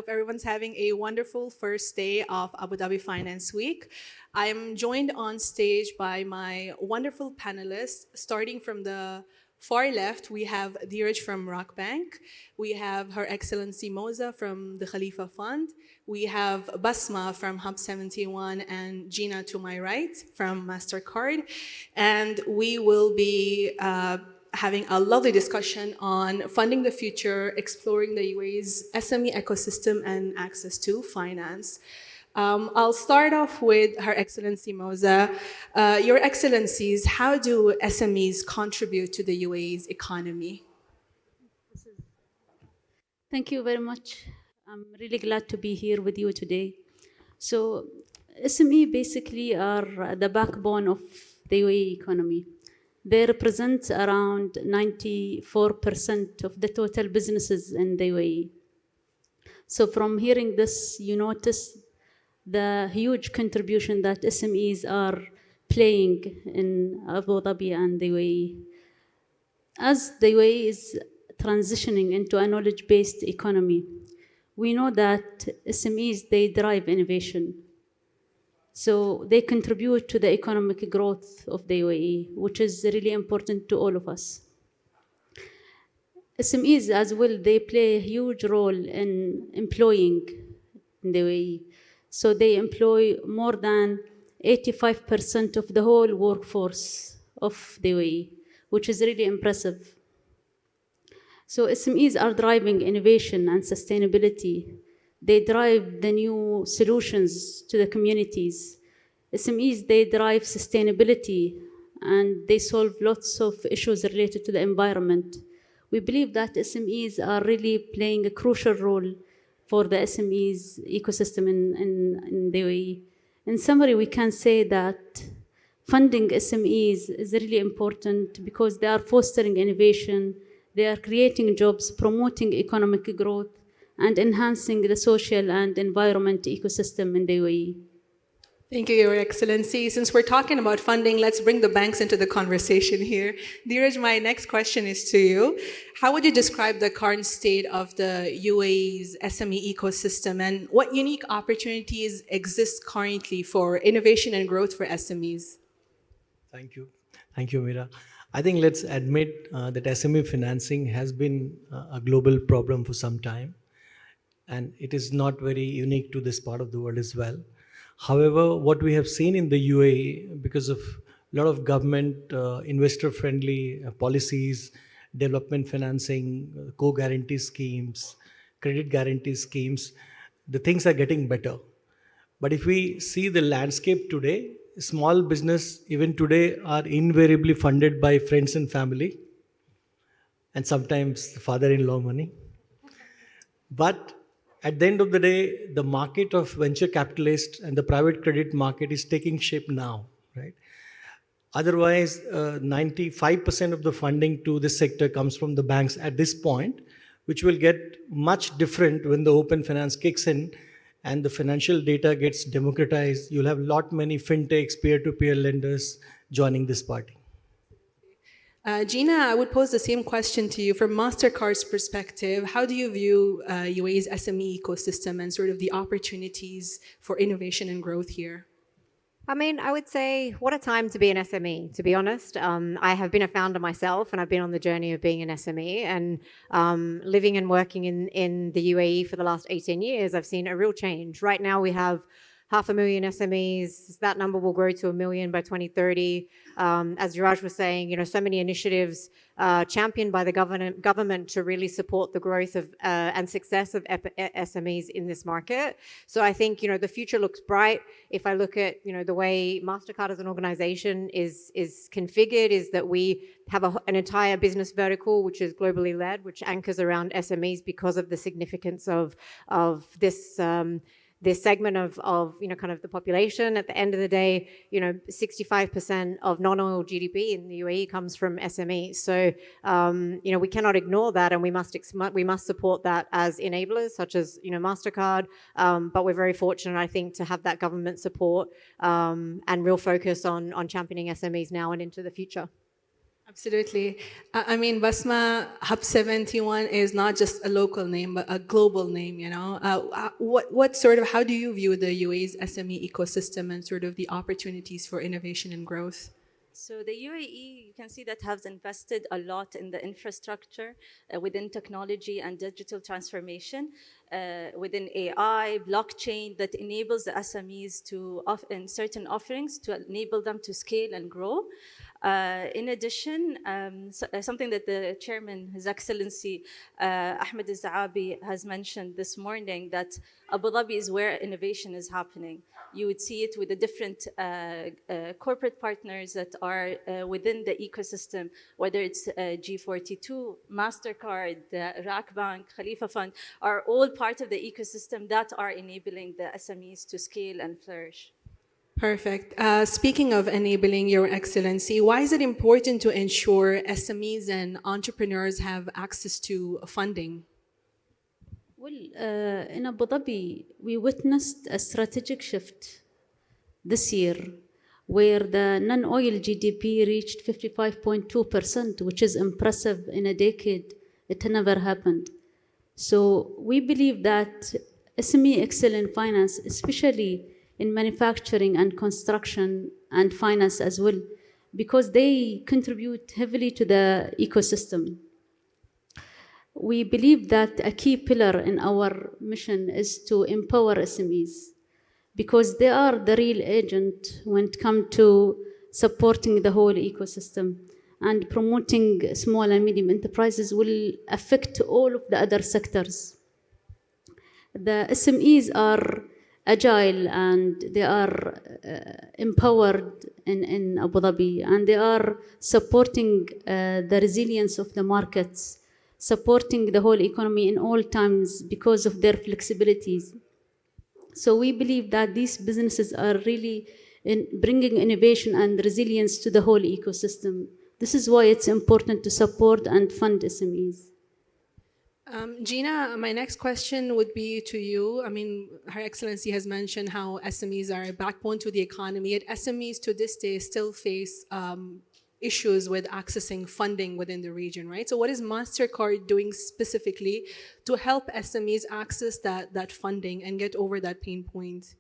everyone's having a wonderful first day of Abu Dhabi Finance Week. I'm joined on stage by my wonderful panelists. Starting from the far left, we have Dheeraj from Rock Bank. We have Her Excellency Moza from the Khalifa Fund. We have Basma from Hub 71 and Gina to my right from MasterCard. And we will be having a lovely discussion on funding the future, exploring the UAE's SME ecosystem and access to finance. I'll start off with Her Excellency Moza. Your Excellencies, how do SMEs contribute to the UAE's economy? Thank you very much. I'm really glad to be here with you today. So, SME basically are the backbone of the UAE economy. They represent around 94% of the total businesses in the UAE. So, from hearing this, you notice the huge contribution that SMEs are playing in Abu Dhabi and the UAE. As the UAE is transitioning into a knowledge-based economy, we know that SMEs, they drive innovation. So they contribute to the economic growth of the UAE, which is really important to all of us. SMEs as well, they play a huge role in employing in the UAE. So they employ more than 85% of the whole workforce of the UAE, which is really impressive. So SMEs are driving innovation and sustainability. They drive the new solutions to the communities. SMEs, they drive sustainability and they solve lots of issues related to the environment. We believe that SMEs are really playing a crucial role for the SMEs ecosystem in the UAE. In summary, we can say that funding SMEs is really important because they are fostering innovation, they are creating jobs, promoting economic growth, and enhancing the social and environment ecosystem in the UAE. Thank you, Your Excellency. Since we're talking about funding, let's bring the banks into the conversation here. Dheeraj, my next question is to you. How would you describe the current state of the UAE's SME ecosystem and what unique opportunities exist currently for innovation and growth for SMEs? Thank you. Thank you, Mira. I think let's admit that SME financing has been a global problem for some time, and it is not very unique to this part of the world as well. However, what we have seen in the UAE, because of a lot of government investor-friendly policies, development financing, co-guarantee schemes, credit guarantee schemes, the things are getting better. But if we see the landscape today, small business even today are invariably funded by friends and family, and sometimes father-in-law money. But at the end of the day, the market of venture capitalists and the private credit market is taking shape now, right? Otherwise, 95% of the funding to this sector comes from the banks at this point, which will get much different when the open finance kicks in and the financial data gets democratized. You'll have a lot many fintechs, peer-to-peer lenders joining this party. Gina, I would pose the same question to you. From MasterCard's perspective, how do you view UAE's SME ecosystem and sort of the opportunities for innovation and growth here? I mean, I would say, what a time to be an SME, to be honest. I have been a founder myself, and I've been on the journey of being an SME. And living and working in the UAE for the last 18 years, I've seen a real change. Right now, we have 500,000 SMEs. That number will grow to 1 million by 2030. As Jiraj was saying, so many initiatives championed by the government to really support the growth of and success of SMEs in this market. So I think, the future looks bright. If I look at, the way MasterCard as an organization is configured, is that we have an entire business vertical, which is globally led, which anchors around SMEs because of the significance of this segment of kind of the population. At the end of the day, 65% of non-oil GDP in the UAE comes from SMEs. So, we cannot ignore that, and we must support that as enablers, such as, MasterCard. But we're very fortunate, I think, to have that government support and real focus on championing SMEs now and into the future. Absolutely. I mean, Basma Hub 71 is not just a local name, but a global name, you know. What sort of, how do you view the UAE's SME ecosystem and sort of the opportunities for innovation and growth? So the UAE, you can see that has invested a lot in the infrastructure within technology and digital transformation, within AI, blockchain, that enables the SMEs to, in certain offerings, to enable them to scale and grow. In addition, something that the chairman, His Excellency Ahmed Zaabi, has mentioned this morning, that Abu Dhabi is where innovation is happening. You would see it with the different corporate partners that are within the ecosystem, whether it's G42, MasterCard, Iraq Bank, Khalifa Fund, are all part of the ecosystem that are enabling the SMEs to scale and flourish. Perfect. Speaking of enabling, Your Excellency, why is it important to ensure SMEs and entrepreneurs have access to funding? Well, in Abu Dhabi, we witnessed a strategic shift this year where the non-oil GDP reached 55.2%, which is impressive in a decade. It never happened. So we believe that SME excel in finance, especially in manufacturing and construction and finance as well, because they contribute heavily to the ecosystem. We believe that a key pillar in our mission is to empower SMEs because they are the real agent when it comes to supporting the whole ecosystem, and promoting small and medium enterprises will affect all of the other sectors. The SMEs are agile and they are empowered in Abu Dhabi, and they are supporting the resilience of the markets, supporting the whole economy in all times because of their flexibilities. So we believe that these businesses are really bringing innovation and resilience to the whole ecosystem. This is why it's important to support and fund SMEs. Gina, my next question would be to you. I mean, Her Excellency has mentioned how SMEs are a backbone to the economy, yet SMEs to this day still face issues with accessing funding within the region, right? So what is MasterCard doing specifically to help SMEs access that funding and get over that pain point?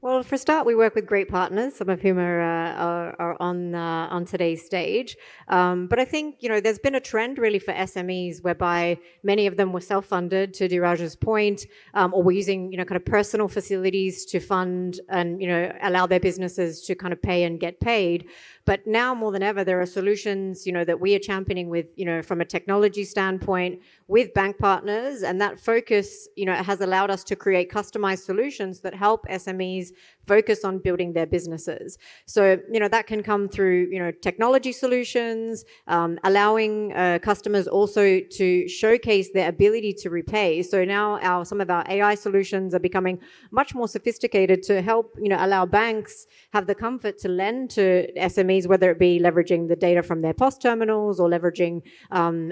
Well, for a start, we work with great partners, some of whom are on today's stage. But I think there's been a trend really for SMEs whereby many of them were self-funded, to Diraj's point, or were using kind of personal facilities to fund and allow their businesses to kind of pay and get paid. But now more than ever, there are solutions that we are championing with from a technology standpoint with bank partners, and that focus has allowed us to create customized solutions that help SMEs focus on building their businesses. So, that can come through, technology solutions, allowing customers also to showcase their ability to repay. So now some of our AI solutions are becoming much more sophisticated to help, allow banks have the comfort to lend to SMEs, whether it be leveraging the data from their POS terminals or leveraging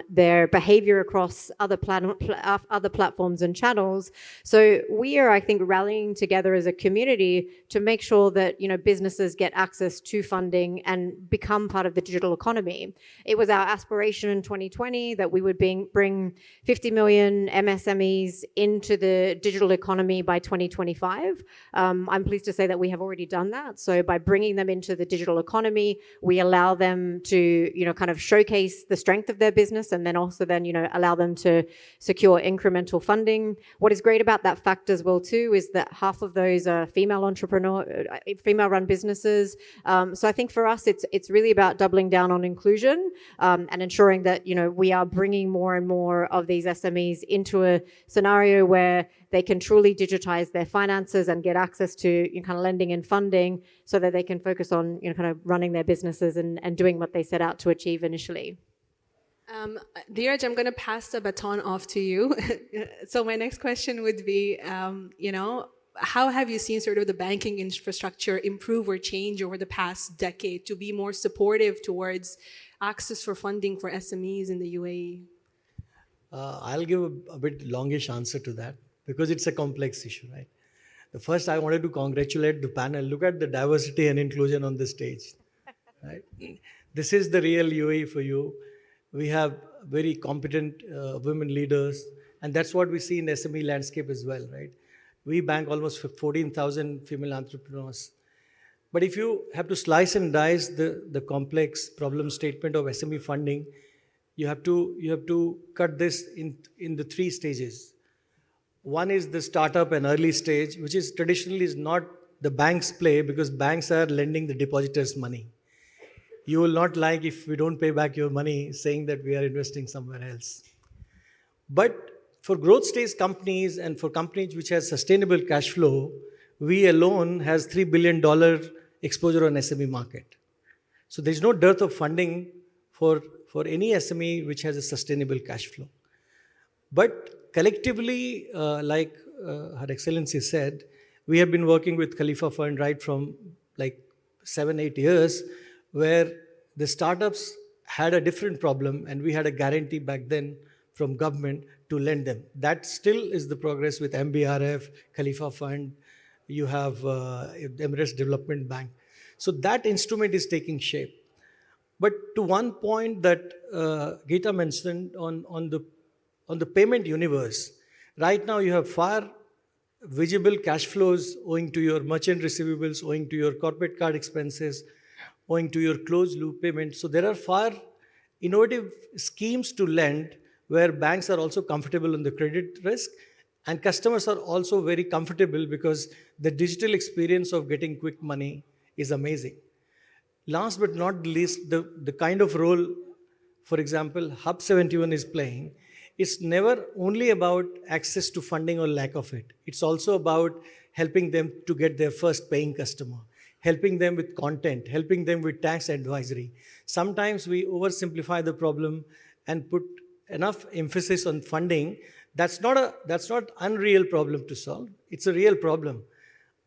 their behavior across other platforms and channels. So we are, I think, rallying together as a community to make sure that businesses get access to funding and become part of the digital economy. It was our aspiration in 2020 that we would bring 50 million MSMEs into the digital economy by 2025. I'm pleased to say that we have already done that. So by bringing them into the digital economy, we allow them to kind of showcase the strength of their business, and then also allow them to secure incremental funding. What is great about that fact as well too is that half of those are female-run businesses. So I think for us, it's really about doubling down on inclusion and ensuring that we are bringing more and more of these SMEs into a scenario where they can truly digitize their finances and get access to kind of lending and funding, so that they can focus on kind of running their businesses and doing what they set out to achieve initially. Dheeraj, I'm going to pass the baton off to you. So my next question would be, how have you seen sort of the banking infrastructure improve or change over the past decade to be more supportive towards access for funding for SMEs in the UAE? I'll give a bit longish answer to that because it's a complex issue, right? The first, I wanted to congratulate the panel. Look at the diversity and inclusion on the stage. right? This is the real UAE for you. We have very competent women leaders, and that's what we see in the SME landscape as well, right? We bank almost 14,000 female entrepreneurs. But if you have to slice and dice the complex problem statement of SME funding, you have to cut this in the three stages. One is the startup and early stage, which is traditionally is not the bank's play because banks are lending the depositors money. You will not like if we don't pay back your money saying that we are investing somewhere else. But for growth stage companies and for companies which has sustainable cash flow, we alone has $3 billion exposure on SME market. So there's no dearth of funding for any SME which has a sustainable cash flow. But collectively, like Her Excellency said, we have been working with Khalifa Fund right from like 7-8 years, where the startups had a different problem, and we had a guarantee back then from government to lend them. That still is the progress with MBRF, Khalifa Fund. You have Emirates Development Bank. So that instrument is taking shape. But to one point that Geeta mentioned on the payment universe, right now you have far visible cash flows owing to your merchant receivables, owing to your corporate card expenses, owing to your closed loop payment. So there are far innovative schemes to lend where banks are also comfortable on the credit risk, and customers are also very comfortable because the digital experience of getting quick money is amazing. Last but not least, the kind of role, for example, Hub 71 is playing, it's never only about access to funding or lack of it. It's also about helping them to get their first paying customer, helping them with content, helping them with tax advisory. Sometimes we oversimplify the problem and put enough emphasis on funding. That's not unreal problem to solve. It's a real problem.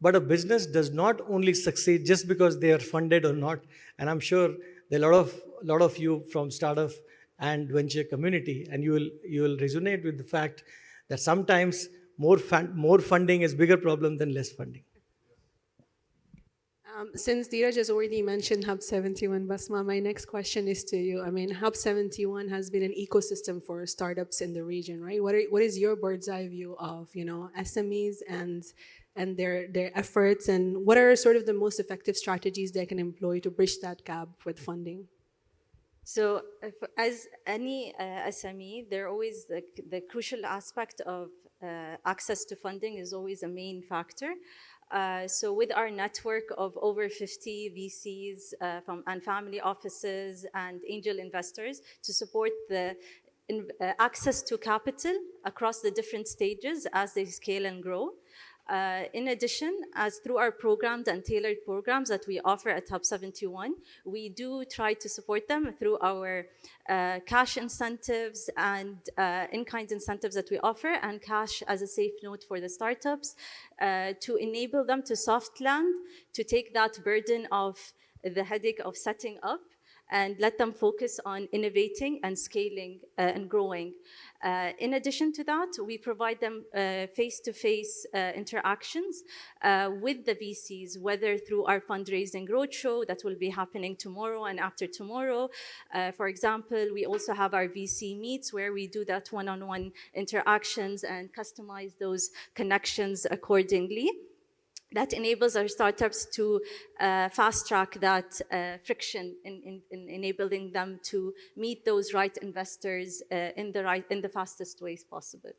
But a business does not only succeed just because they are funded or not. And I'm sure there are a lot of you from startup and venture community, and you will resonate with the fact that sometimes more funding is bigger problem than less funding. Since Dheeraj has already mentioned Hub 71, Basma, my next question is to you. I mean, Hub 71 has been an ecosystem for startups in the region, right? What is your bird's eye view of, SMEs and their efforts, and what are sort of the most effective strategies they can employ to bridge that gap with funding? So, as any SME, there always the crucial aspect of access to funding is always a main factor. So, with our network of over 50 VCs and family offices and angel investors to support the access to capital across the different stages as they scale and grow. In addition, as through our programs and tailored programs that we offer at Hub 71, we do try to support them through our cash incentives and in-kind incentives that we offer, and cash as a safe note for the startups to enable them to soft land, to take that burden of the headache of setting up and let them focus on innovating and scaling and growing. In addition to that, we provide them face-to-face interactions with the VCs, whether through our fundraising roadshow that will be happening tomorrow and after tomorrow. For example, we also have our VC meets where we do that one-on-one interactions and customize those connections accordingly. That enables our startups to fast track that friction in enabling them to meet those right investors in the fastest ways possible.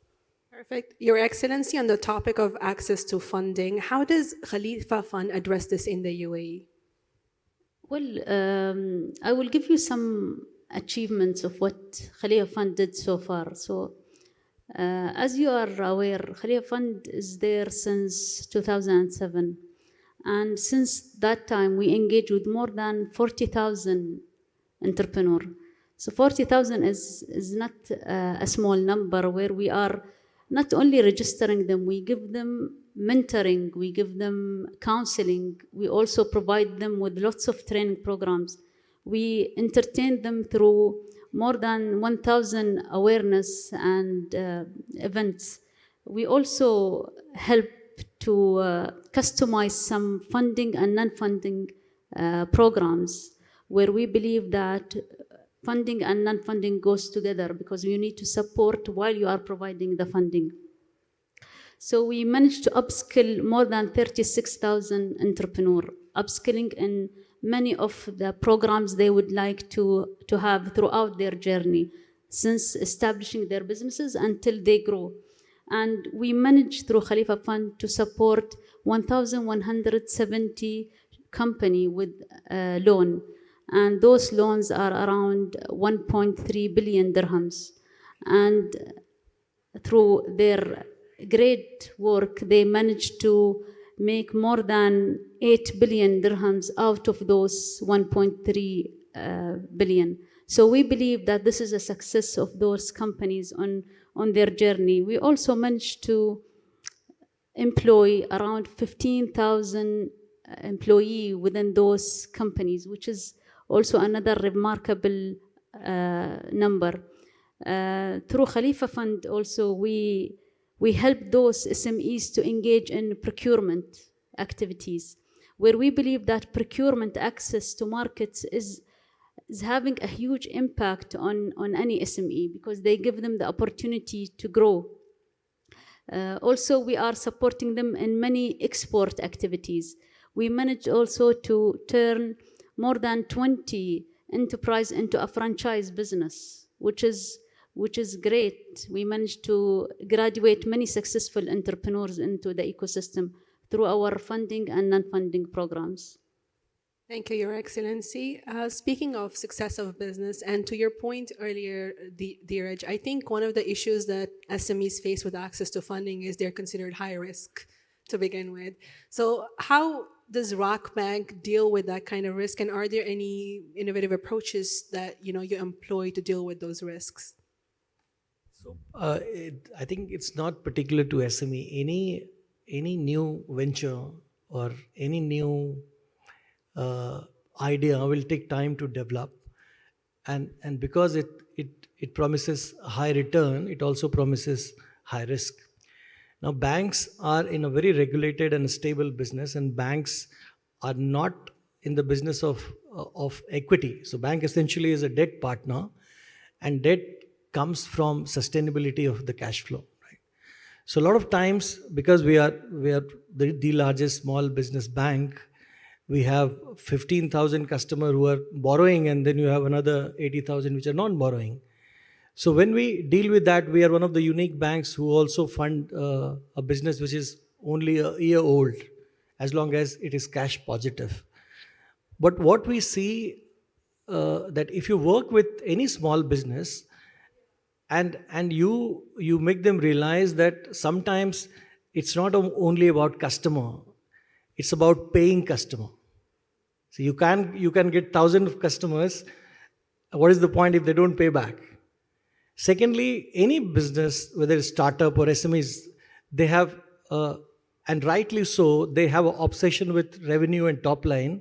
Perfect. Your Excellency, on the topic of access to funding, how does Khalifa Fund address this in the UAE? Well, I will give you some achievements of what Khalifa Fund did so far. So, as you are aware, Khalifa Fund is there since 2007. And since that time, we engage with more than 40,000 entrepreneurs. So 40,000 is not a small number, where we are not only registering them, we give them mentoring, we give them counseling, we also provide them with lots of training programs. We entertain them through more than 1,000 awareness and events. We also help to customize some funding and non-funding programs. where we believe that funding and non-funding goes together, because you need to support while you are providing the funding. So we managed to upskill more than 36,000 entrepreneurs, upskilling in many of the programs they would like to have throughout their journey, since establishing their businesses until they grow. And we managed through Khalifa Fund to support 1,170 company with a loan. And those loans are around 1.3 billion dirhams. And through their great work, they managed to make more than 8 billion dirhams out of those 1.3 billion. So we believe that this is a success of those companies on their journey. We also managed to employ around 15,000 employees within those companies, which is also another remarkable number. Through Khalifa Fund also, we help those SMEs to engage in procurement activities, where we believe that procurement access to markets is having a huge impact on any SME, because they give them the opportunity to grow. Also, we are supporting them in many export activities. We managed also to turn more than 20 enterprise into a franchise business, which is great. We managed to graduate many successful entrepreneurs into the ecosystem through our funding and non-funding programs. Thank you, Your Excellency. Speaking of success of business, and to your point earlier, Dheeraj, I think one of the issues that SMEs face with access to funding is they're considered high risk to begin with. So how does Rock Bank deal with that kind of risk, and are there any innovative approaches that you employ to deal with those risks? So I think it's not particular to SME. Any new venture or any new idea will take time to develop, and because it promises high return, it also promises high risk. Now banks are in a very regulated and stable business, and banks are not in the business of equity. So bank essentially is a debt partner, and debt comes from sustainability of the cash flow, right? So a lot of times, because we are the largest small business bank, we have 15,000 customers who are borrowing, and then you have another 80,000 which are not borrowing. So when we deal with that, we are one of the unique banks who also fund a business which is only a year old, as long as it is cash positive. But what we see, that if you work with any small business, and you make them realize that sometimes it's not only about customer, it's about paying customer. So you can get thousands of customers. What is the point if they don't pay back? Secondly, any business, whether it's startup or SMEs, they have, and rightly so, they have an obsession with revenue and top line,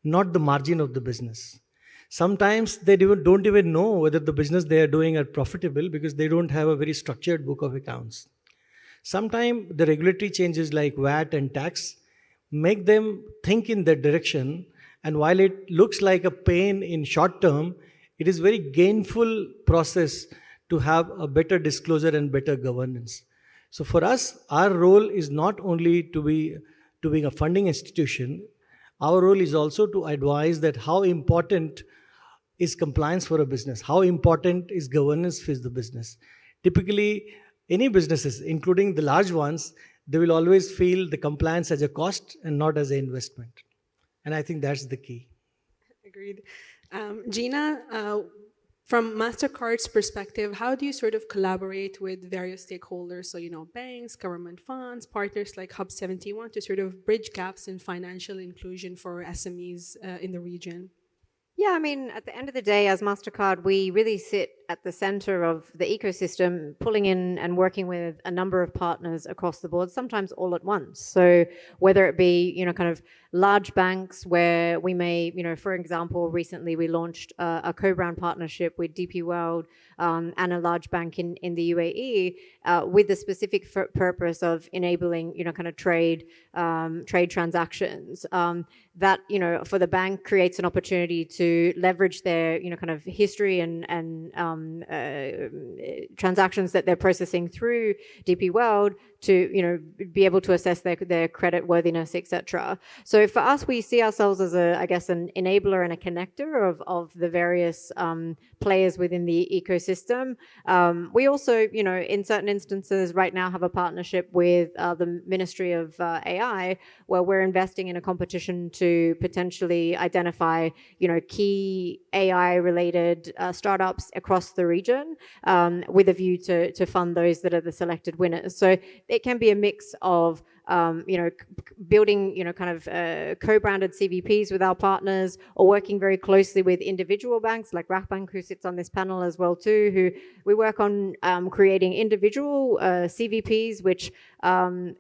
not the margin of the business. Sometimes they don't even know whether the business they are doing are profitable, because they don't have a very structured book of accounts. Sometimes the regulatory changes like VAT and tax make them think in that direction, and while it looks like a pain in short term, it is very gainful process to have a better disclosure and better governance. So for us, our role is not only to be a funding institution. Our role is also to advise that how important is compliance for a business, how important is governance for the business. Typically, any businesses, including the large ones, they will always feel the compliance as a cost and not as an investment. And I think that's the key. Agreed. Gina, from MasterCard's perspective, how do you sort of collaborate with various stakeholders? So, banks, government funds, partners like Hub 71 to sort of bridge gaps in financial inclusion for SMEs in the region? Yeah, I mean, at the end of the day, as MasterCard, we really sit at the center of the ecosystem, pulling in and working with a number of partners across the board, sometimes all at once. So whether it be, kind of large banks where we may, for example, recently we launched a co-brand partnership with DP World and a large bank in the UAE with the specific purpose of enabling, kind of trade transactions. that, for the bank creates an opportunity to leverage their, kind of history and transactions that they're processing through DP World to, be able to assess their credit worthiness, etc. So for us, we see ourselves as I guess, an enabler and a connector of the various players within the ecosystem. We also, in certain instances right now have a partnership with the Ministry of AI, where we're investing in a competition to potentially identify, key AI-related startups across the region, with a view to fund those that are the selected winners. So it can be a mix of building, kind of co-branded CVPs with our partners, or working very closely with individual banks like Rakhbank, who sits on this panel as well too, who we work on creating individual CVPs which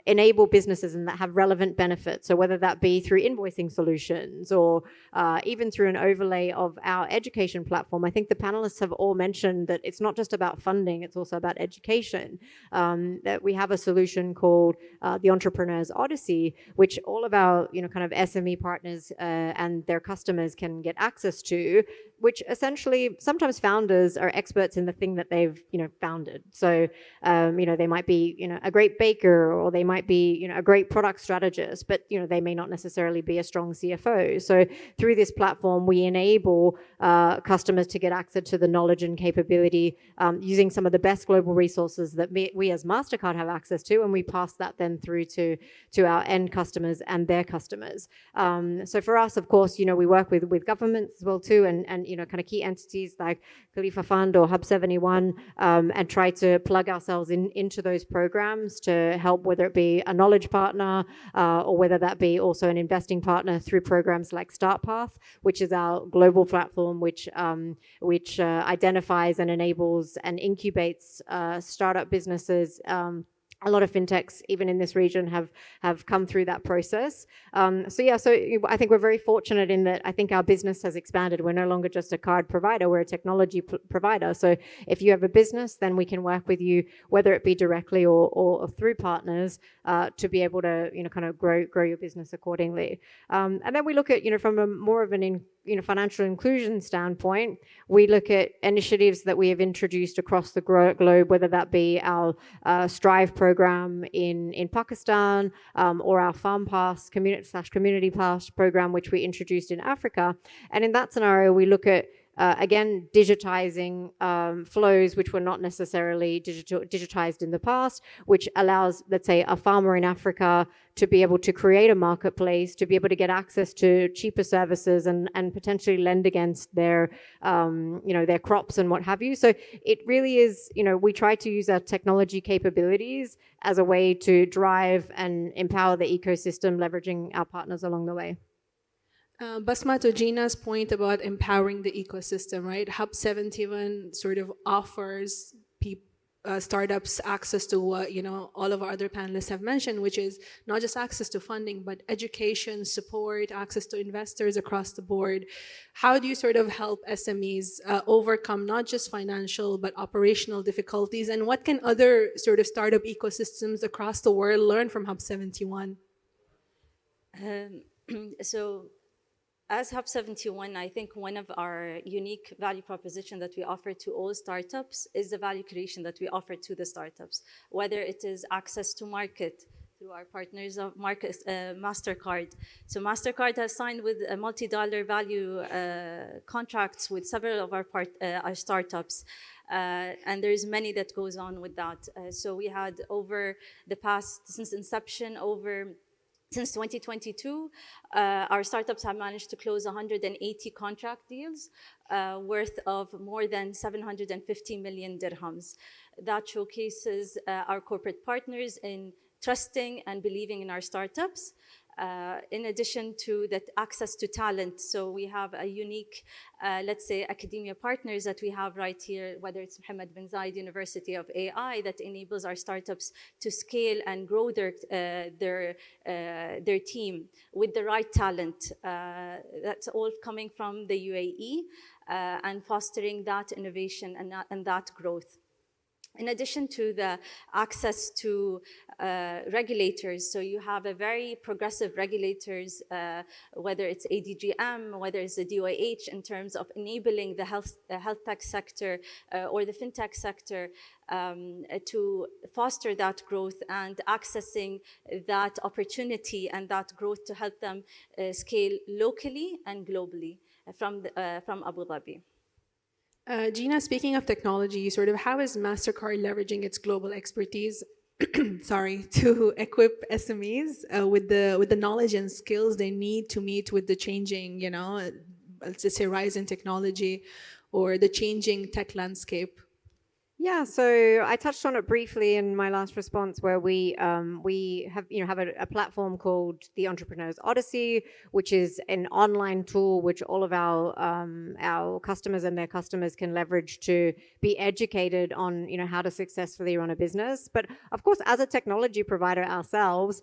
enable businesses and that have relevant benefits. So whether that be through invoicing solutions or even through an overlay of our education platform. I think the panelists have all mentioned that it's not just about funding, it's also about education. That we have a solution called the Entrepreneur's Odyssey, which all of our, kind of SME partners and their customers can get access to, which essentially sometimes founders are experts in the thing that they've, founded. So, they might be, a great baker, or they might be, a great product strategist, but, they may not necessarily be a strong CFO. So through this platform, we enable customers to get access to the knowledge and capability using some of the best global resources that we as MasterCard have access to, and we pass that then through to our end customers and their customers. So for us, of course, we work with governments as well too, and kind of key entities like Khalifa Fund or Hub 71, and try to plug ourselves into those programs to help, whether it be a knowledge partner or whether that be also an investing partner through programs like StartPath, which is our global platform which identifies and enables and incubates startup businesses. A lot of fintechs, even in this region, have come through that process. So I think we're very fortunate in that I think our business has expanded. We're no longer just a card provider, we're a technology provider. So if you have a business, then we can work with you, whether it be directly or through partners, to be able to, kind of grow your business accordingly. And then we look at, from a more of an financial inclusion standpoint, we look at initiatives that we have introduced across the globe, whether that be our Strive program in Pakistan, or our Farm Pass Community Pass program, which we introduced in Africa. And in that scenario, we look at again, digitizing flows which were not necessarily digitized in the past, which allows, let's say, a farmer in Africa to be able to create a marketplace, to be able to get access to cheaper services and potentially lend against their, their crops and what have you. So it really is, we try to use our technology capabilities as a way to drive and empower the ecosystem, leveraging our partners along the way. Basma, to Gina's point about empowering the ecosystem, right? Hub 71 sort of offers startups access to what, all of our other panelists have mentioned, which is not just access to funding, but education, support, access to investors across the board. How do you sort of help SMEs overcome not just financial, but operational difficulties? And what can other sort of startup ecosystems across the world learn from Hub 71? So, as Hub 71, I think one of our unique value proposition that we offer to all startups is the value creation that we offer to the startups, whether it is access to market through our partners of market, MasterCard. So MasterCard has signed with a multi-dollar value contracts with several of our startups. And there's many that goes on with that. So we had over the past, since inception, since 2022, our startups have managed to close 180 contract deals worth of more than 750 million dirhams. That showcases our corporate partners in trusting and believing in our startups. In addition to that, access to talent. So we have a unique, let's say, academia partners that we have right here, whether it's Mohammed bin Zayed University of AI, that enables our startups to scale and grow their team with the right talent. That's all coming from the UAE and fostering that innovation and that growth. In addition to the access to regulators, so you have a very progressive regulators, whether it's ADGM, whether it's the DOH, in terms of enabling the health tech sector or the fintech sector to foster that growth and accessing that opportunity and that growth to help them scale locally and globally from Abu Dhabi. Gina, speaking of technology, sort of how is MasterCard leveraging its global expertise, sorry, to equip SMEs with the knowledge and skills they need to meet with the changing, let's just say rise in technology or the changing tech landscape? Yeah, so I touched on it briefly in my last response, where we have a platform called the Entrepreneurs Odyssey, which is an online tool which all of our customers and their customers can leverage to be educated on how to successfully run a business. But of course, as a technology provider ourselves,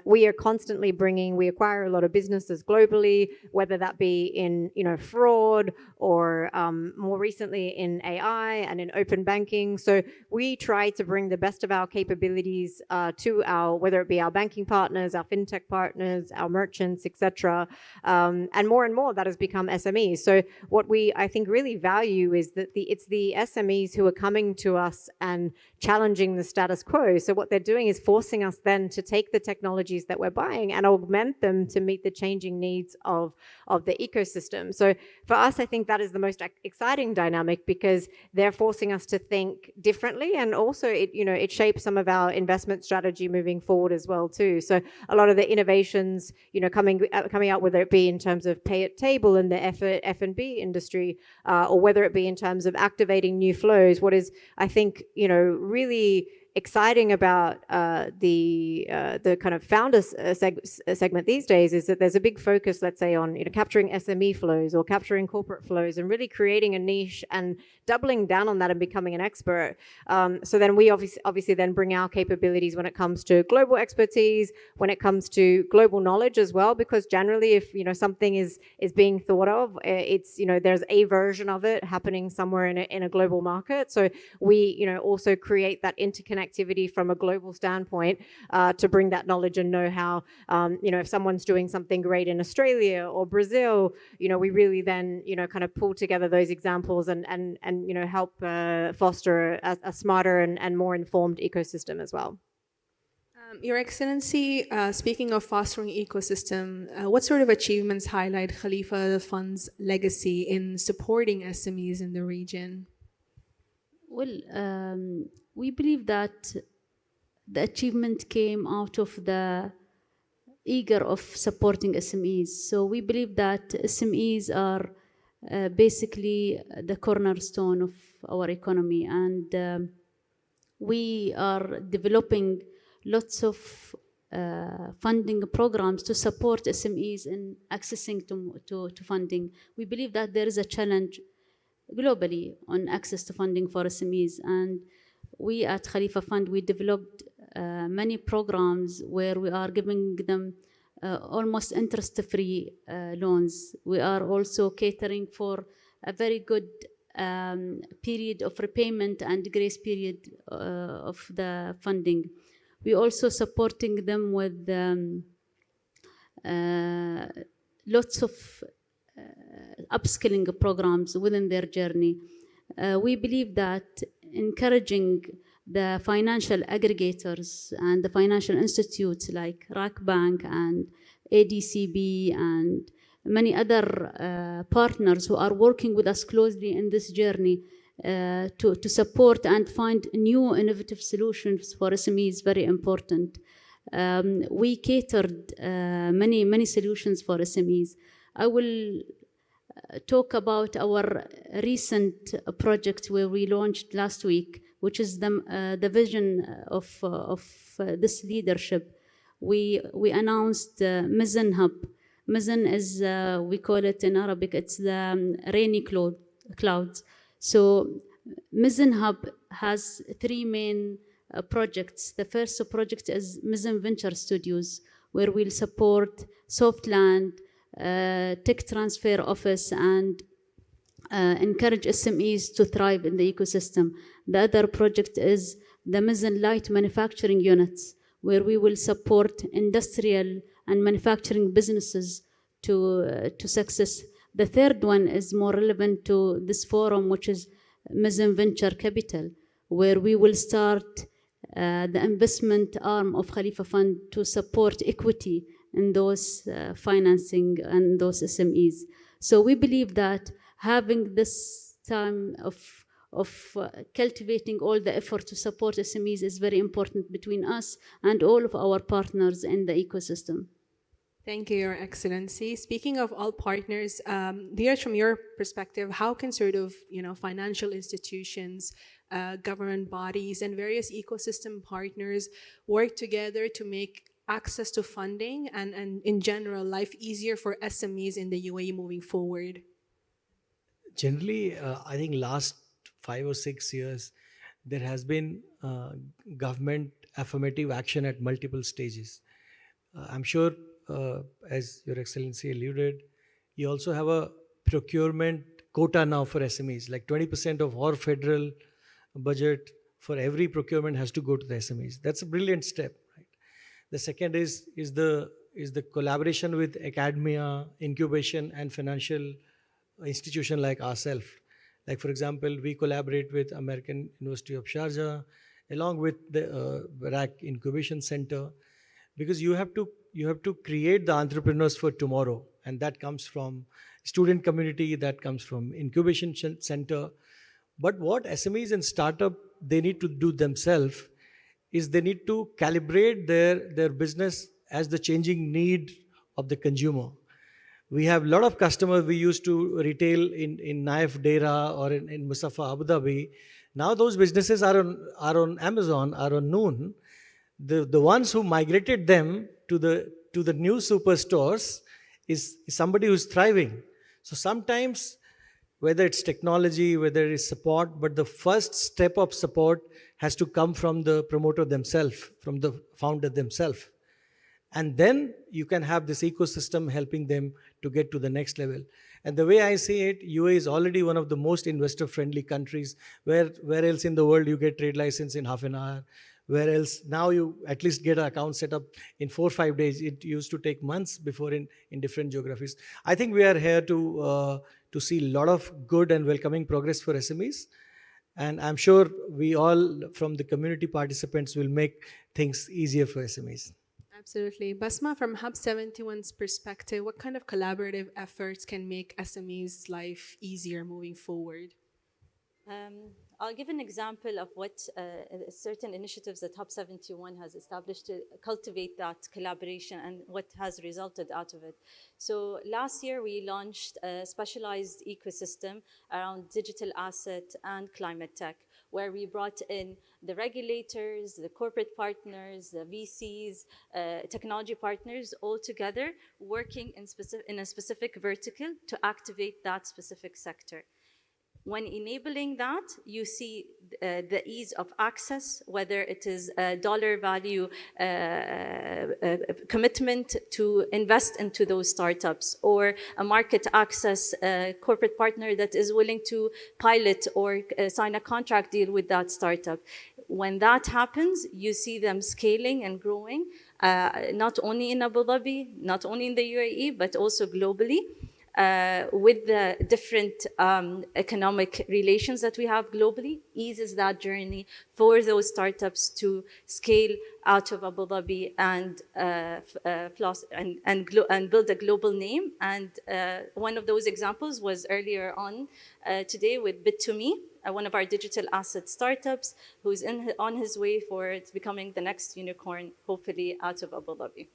we are constantly we acquire a lot of businesses globally, whether that be in fraud or more recently in AI and in open banking. So we try to bring the best of our capabilities to whether it be our banking partners, our fintech partners, our merchants, etc. And more that has become SMEs. So what we, I think, really value is that it's the SMEs who are coming to us and challenging the status quo. So what they're doing is forcing us then to take the technologies that we're buying and augment them to meet the changing needs of the ecosystem. So for us, I think that is the most exciting dynamic, because they're forcing us to think differently, and also it shapes some of our investment strategy moving forward as well too. So a lot of the innovations coming out, whether it be in terms of pay at table in the F&B industry, or whether it be in terms of activating new flows. What is, I think, really exciting about the kind of founders segment these days is that there's a big focus, let's say, on capturing SME flows or capturing corporate flows and really creating a niche and doubling down on that and becoming an expert. So then we obviously then bring our capabilities when it comes to global expertise, when it comes to global knowledge as well, because generally if something is being thought of, it's there's a version of it happening somewhere in a global market. So we also create that interconnectivity from a global standpoint to bring that knowledge and know-how. If someone's doing something great in Australia or Brazil, we really then kind of pull together those examples and help foster a smarter and more informed ecosystem as well. Your Excellency, speaking of fostering ecosystem, what sort of achievements highlight Khalifa Fund's legacy in supporting SMEs in the region? Well, we believe that the achievement came out of the eager of supporting SMEs. So we believe that SMEs are basically the cornerstone of our economy, and we are developing lots of funding programs to support SMEs in accessing to funding. We believe that there is a challenge globally on access to funding for SMEs, and we at Khalifa Fund, we developed many programs where we are giving them almost interest-free loans. We are also catering for a very good period of repayment and grace period of the funding. We also supporting them with lots of upskilling programs within their journey. We believe that encouraging the financial aggregators and the financial institutes like RAK Bank and ADCB and many other partners who are working with us closely in this journey to support and find new innovative solutions for SMEs is very important. We catered many solutions for SMEs. I will talk about our recent project where we launched last week, which is the vision of this leadership. We announced Mizan Hub. Mizan is, we call it in Arabic, it's the rainy clouds. So Mizan Hub has three main projects. The first project is Mizan Venture Studios, where we'll support Softland, Tech Transfer Office, and encourage SMEs to thrive in the ecosystem. The other project is the Mizan Light Manufacturing Units, where we will support industrial and manufacturing businesses to success. The third one is more relevant to this forum, which is Mizan Venture Capital, where we will start the investment arm of Khalifa Fund to support equity in those financing and those SMEs. So we believe that having this time of cultivating all the effort to support SMEs is very important between us and all of our partners in the ecosystem. Thank you, Your Excellency. Speaking of all partners, Dheeraj, from your perspective, how can sort of, financial institutions, government bodies, and various ecosystem partners work together to make access to funding and in general, life easier for SMEs in the UAE moving forward? Generally, I think last 5 or 6 years, there has been government affirmative action at multiple stages. I'm sure, as Your Excellency alluded, you also have a procurement quota now for SMEs. Like 20% of our federal budget for every procurement has to go to the SMEs. That's a brilliant step, right? The second is the collaboration with academia, incubation, and financial institution like ourselves. Like for example, we collaborate with American University of Sharjah, along with the RAC Incubation Center, because you have to create the entrepreneurs for tomorrow, and that comes from student community, that comes from incubation center. But what SMEs and startup they need to do themselves is they need to calibrate their business as the changing need of the consumer. We have a lot of customers we used to retail in Naif Dera or in Musafa, Abu Dhabi. Now those businesses are on Amazon, are on Noon. The ones who migrated them to the new superstores is somebody who's thriving. So sometimes, whether it's technology, whether it's support, but the first step of support has to come from the promoter themselves, from the founder themselves. And then you can have this ecosystem helping them to get to the next level. And the way I see it, UAE is already one of the most investor-friendly countries. Where else in the world you get trade license in half an hour? Where else now you at least get an account set up in 4 or 5 days? It used to take months before in different geographies. I think we are here to see a lot of good and welcoming progress for SMEs. And I'm sure we all from the community participants will make things easier for SMEs. Absolutely. Basma, from Hub 71's perspective, what kind of collaborative efforts can make SMEs' life easier moving forward? I'll give an example of what certain initiatives that Hub 71 has established to cultivate that collaboration and what has resulted out of it. So last year, we launched a specialized ecosystem around digital asset and climate tech, where we brought in the regulators, the corporate partners, the VCs, technology partners, all together working in a specific vertical to activate that specific sector. When enabling that, you see the ease of access, whether it is a dollar value commitment to invest into those startups, or a market access corporate partner that is willing to pilot or sign a contract deal with that startup. When that happens, you see them scaling and growing, not only in Abu Dhabi, not only in the UAE, but also globally. With the different economic relations that we have globally, eases that journey for those startups to scale out of Abu Dhabi and build a global name. And one of those examples was earlier on today with Bit2Me, one of our digital asset startups, who's on his way for becoming the next unicorn, hopefully out of Abu Dhabi.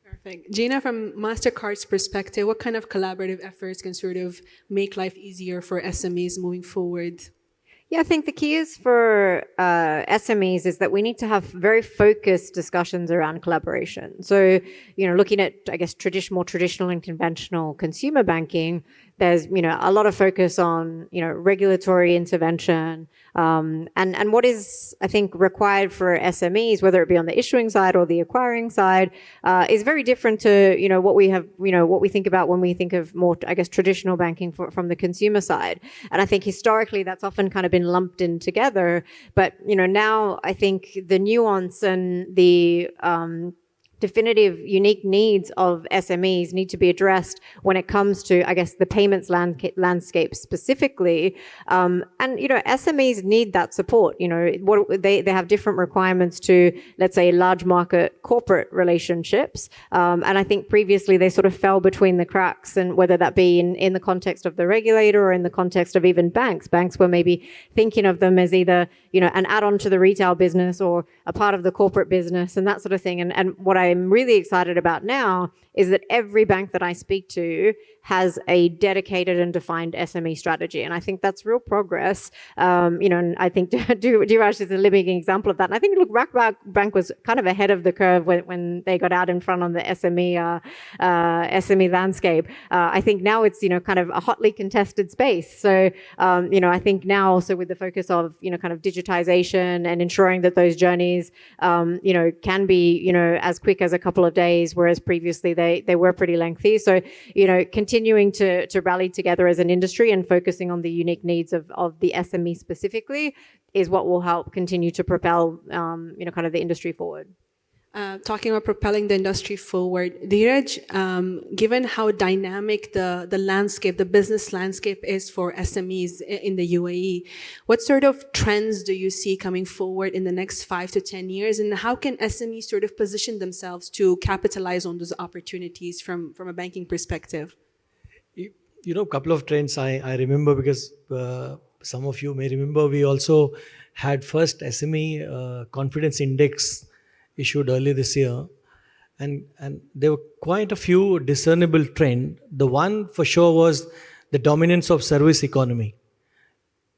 Perfect. Gina, from MasterCard's perspective, what kind of collaborative efforts can sort of make life easier for SMEs moving forward? Yeah, I think the key is for SMEs is that we need to have very focused discussions around collaboration. So, looking at, I guess, more traditional and conventional consumer banking, there's, a lot of focus on, regulatory intervention. And what is, I think, required for SMEs, whether it be on the issuing side or the acquiring side, is very different to, what we have, what we think about when we think of more, I guess, traditional banking from the consumer side. And I think historically that's often kind of been lumped in together. But, now I think the nuance and the definitive unique needs of SMEs need to be addressed when it comes to, I guess, the payments landscape specifically. And, SMEs need that support. They have different requirements to, let's say, large market corporate relationships. And I think previously they sort of fell between the cracks, and whether that be in the context of the regulator or in the context of even banks. Banks were maybe thinking of them as either, an add-on to the retail business or a part of the corporate business and that sort of thing. And what I'm really excited about now is that every bank that I speak to has a dedicated and defined SME strategy. And I think that's real progress. And I think Diraj is a living example of that. And I think, look, Rakbank Bank was kind of ahead of the curve when they got out in front on the SME landscape. I think now it's, kind of a hotly contested space. So, I think now also with the focus of, kind of digitization and ensuring that those journeys, can be, as quick as a couple of days, whereas previously they were pretty lengthy. So, continuing to rally together as an industry and focusing on the unique needs of the SME specifically is what will help continue to propel, kind of the industry forward. Talking about propelling the industry forward, Dheeraj, given how dynamic the landscape, the business landscape is for SMEs in the UAE, what sort of trends do you see coming forward in the next 5 to 10 years? And how can SMEs sort of position themselves to capitalize on those opportunities from a banking perspective? A couple of trends I remember, because some of you may remember, we also had first SME confidence index issued early this year, and there were quite a few discernible trends. The one for sure was the dominance of service economy.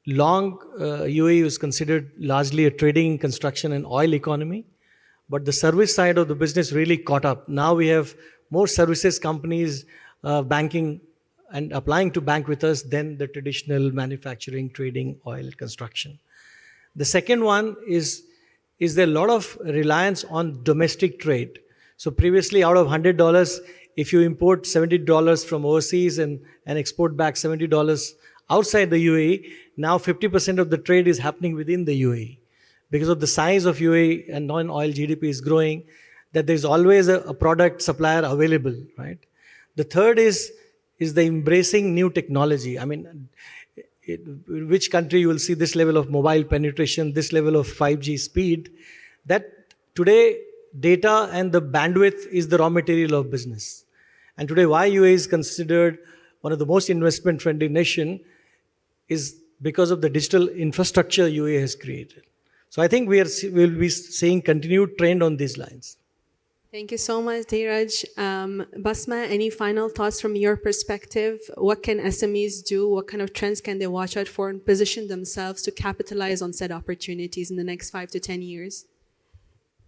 Long, UAE was considered largely a trading, construction and oil economy, but the service side of the business really caught up. Now we have more services companies banking and applying to bank with us than the traditional manufacturing, trading, oil, construction. The second one is there a lot of reliance on domestic trade. So previously, out of $100, if you import $70 from overseas and export back $70 outside the UAE, now 50% of the trade is happening within the UAE. Because of the size of UAE and non-oil GDP is growing, that there's always a product supplier available, right? The third is the embracing new technology. I mean, which country you will see this level of mobile penetration, this level of 5G speed, that today data and the bandwidth is the raw material of business. And today why UAE is considered one of the most investment friendly nation is because of the digital infrastructure UAE has created. So I think we'll be seeing continued trend on these lines. Thank you so much, Dheeraj. Basma, any final thoughts from your perspective? What can SMEs do? What kind of trends can they watch out for and position themselves to capitalize on said opportunities in the next 5 to 10 years?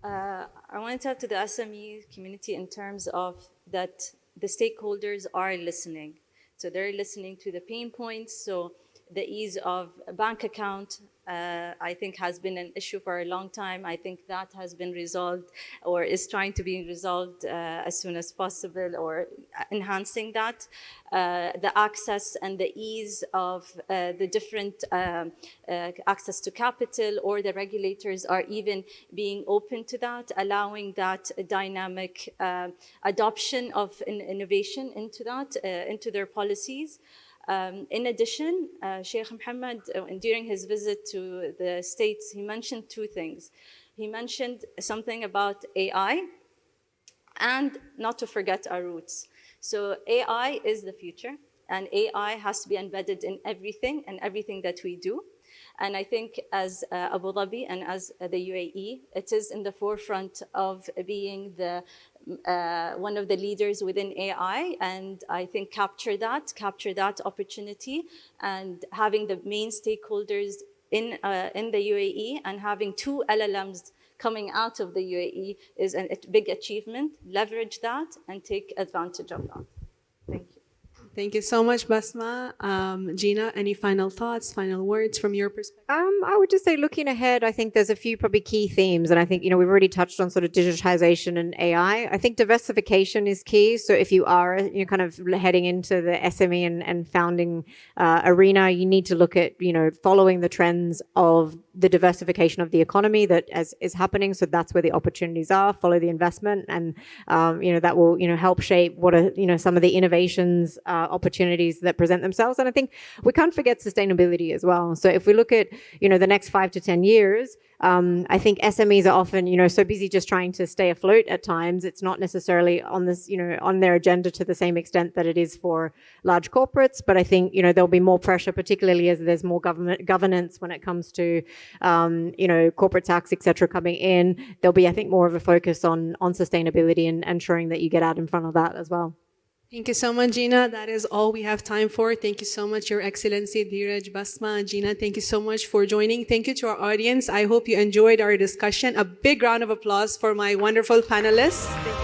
I want to talk to the SME community in terms of that the stakeholders are listening. So they're listening to the pain points. So the ease of a bank account, I think, has been an issue for a long time. I think that has been resolved or is trying to be resolved as soon as possible, or enhancing that. The access and the ease of the different access to capital, or the regulators are even being open to that, allowing that dynamic adoption of innovation into that, into their policies. In addition, Sheikh Mohammed, during his visit to the States, he mentioned two things. He mentioned something about AI, and not to forget our roots. So AI is the future, and AI has to be embedded in everything and everything that we do. And I think as Abu Dhabi and as the UAE, it is in the forefront of being the one of the leaders within AI, and I think capture that opportunity, and having the main stakeholders in the UAE, and having 2 LLMs coming out of the UAE is a big achievement. Leverage that and take advantage of that. Thank you. Thank you so much, Basma. Gina, any final thoughts, final words from your perspective? I would just say, looking ahead, I think there's a few probably key themes, and I think we've already touched on sort of digitization and AI. I think diversification is key. So if you are kind of heading into the SME and founding arena, you need to look at following the trends of the diversification of the economy that is happening. So that's where the opportunities are. Follow the investment, and that will help shape what are some of the innovations, opportunities that present themselves. And I think we can't forget sustainability as well. So if we look at the next 5 to 10 years, I think SMEs are often so busy just trying to stay afloat at times. It's not necessarily on this on their agenda to the same extent that it is for large corporates. But I think there'll be more pressure, particularly as there's more governance when it comes to corporate tax, etc., coming in. There'll be, I think, more of a focus on sustainability and ensuring that you get out in front of that as well. Thank you so much, Gina. That is all we have time for. Thank you so much, Your Excellency, Dheeraj, Basma, and Gina. Thank you so much for joining. Thank you to our audience. I hope you enjoyed our discussion. A big round of applause for my wonderful panelists. Thank you.